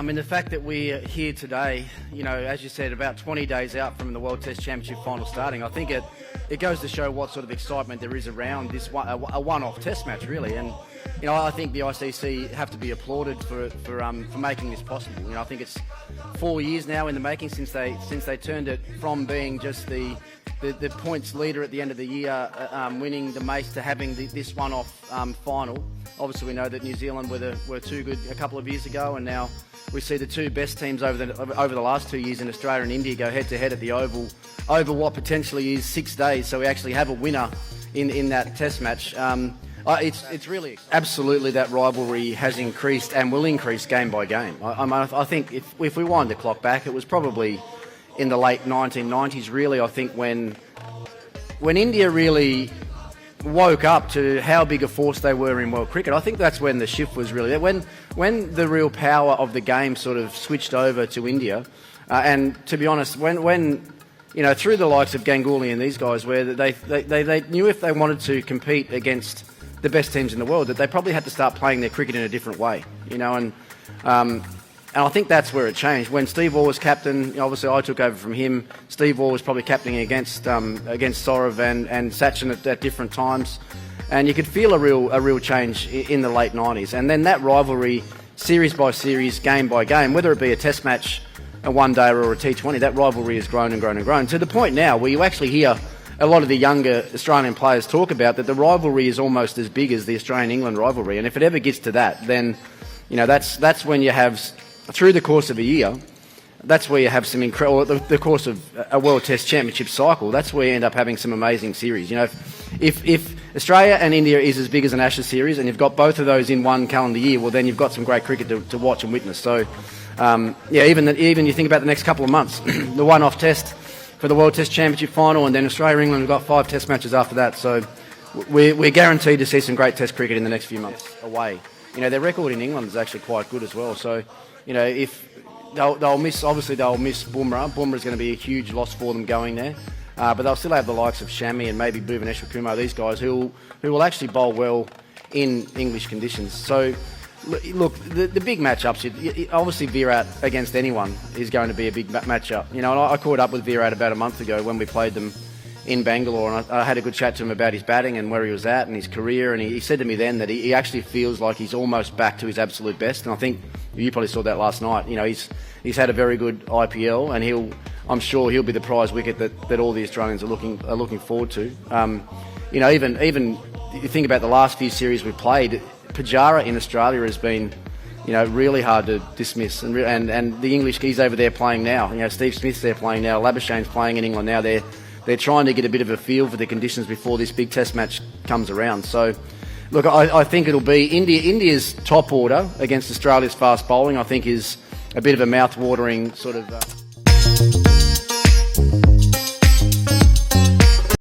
mean, the fact that we're here today, you know, as you said, about 20 days out from the World Test Championship final starting, I think it goes to show what sort of excitement there is around this a one-off Test match, really. And you know, I think the ICC have to be applauded for making this possible. You know, I think it's 4 years now in the making since they turned it from being just the points leader at the end of the year, winning the Mace, to having this one-off final. Obviously, we know that New Zealand were too good a couple of years ago, and now we see the two best teams over the last 2 years in Australia and India go head-to-head at the Oval over what potentially is 6 days. So we actually have a winner in that Test match. It's really absolutely that rivalry has increased and will increase game by game. I think if we wind the clock back, it was probably in the late 1990s, really, I think, when India really woke up to how big a force they were in world cricket. I think that's when the shift was really there. When the real power of the game sort of switched over to India. And to be honest, when you know, through the likes of Ganguly and these guys, where they knew if they wanted to compete against the best teams in the world, that they probably had to start playing their cricket in a different way, you know, and I think that's where it changed. When Steve Waugh was captain, you know, obviously I took over from him. Steve Waugh was probably captaining against Saurav and Sachin at different times, and you could feel a real change in the late 90s. And then that rivalry, series by series, game by game, whether it be a Test match, a one-day or a T20, that rivalry has grown and grown and grown to the point now where you actually hear a lot of the younger Australian players talk about that the rivalry is almost as big as the Australian-England rivalry. And if it ever gets to that, then you know that's when you have, through the course of a year, that's where you have some incredible, the course of a World Test Championship cycle, that's where you end up having some amazing series. You know, if Australia and India is as big as an Ashes series and you've got both of those in one calendar year, well then you've got some great cricket to watch and witness. So yeah, even you think about the next couple of months, the one-off test for the World Test Championship final, and then Australia-England have got 5 Test matches after that. So we're guaranteed to see some great Test cricket in the next few months away. You know, their record in England is actually quite good as well. So, you know, if they'll miss Bumrah. Bumrah's going to be a huge loss for them going there. But they'll still have the likes of Shami and maybe Bhuvaneshwar Kumar, these guys who will actually bowl well in English conditions. So, look, the big matchups, obviously Virat against anyone is going to be a big matchup. You know, and I caught up with Virat about a month ago when we played them in Bangalore, and I had a good chat to him about his batting and where he was at and his career, and he said to me then that he actually feels like he's almost back to his absolute best. And I think you probably saw that last night. You know, he's had a very good IPL, and I'm sure he'll be the prize wicket that all the Australians are looking forward to. You know, even you think about the last few series we've played, Pujara in Australia has been, you know, really hard to dismiss, and the English keys over there playing now. You know, Steve Smith's there playing now, Labuschagne's playing in England now. They're trying to get a bit of a feel for the conditions before this big Test match comes around. So, look, I think it'll be India's top order against Australia's fast bowling. I think is a bit of a mouth-watering sort of.